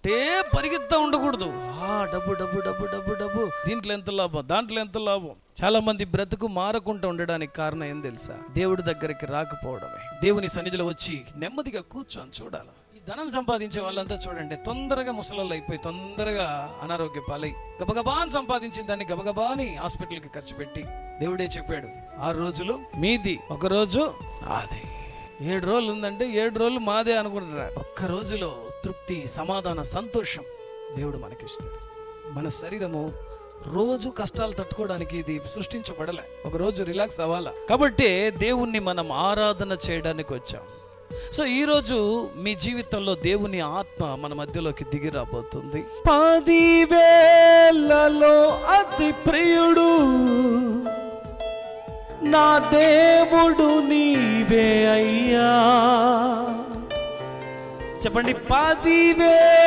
పరిగెత్తా ఉండకూడదు. డబ్బు డబ్బు డబ్బు డబ్బు డబ్బు, దీంట్లో ఎంత లాభం, దాంట్లో ఎంత లాభం. చాలా మంది బ్రతుకు మారకుండా ఉండడానికి కారణం ఏం తెలుసా? దేవుడి దగ్గరికి రాకపోవడమే. దేవుని సన్నిధిలో వచ్చి నెమ్మదిగా కూర్చొని చూడాలి. ఈ ధనం సంపాదించే వాళ్ళంతా చూడండి, తొందరగా ముసలాళ్ళు అయిపోయి తొందరగా అనారోగ్య పాలై గబగబాని సంపాదించిన దాన్ని గబగబాని హాస్పిటల్కి ఖర్చు పెట్టి, దేవుడే చెప్పాడు 6 రోజులు మీది, 1 రోజు నాది. 7 రోజులు ఉందంటే 7 రోజులు మాదే అనుకుంటున్నారు. 1 రోజులో తృప్తి, సమాధాన, సంతోషం దేవుడు మనకిస్తాడు. మన శరీరము రోజు కష్టాలు తట్టుకోవడానికి ఇది సృష్టించబడలే. 1 రోజు రిలాక్స్ అవ్వాలా. కాబట్టి దేవుణ్ణి మనం ఆరాధన చేయడానికి వచ్చాం. సో ఈరోజు మీ జీవితంలో దేవుని ఆత్మ మన మధ్యలోకి దిగి రాబోతుంది. 10,000లలో అతి ప్రియుడు నా దేవుడు నీవే అయ్యా. చెప్పండి, 10,000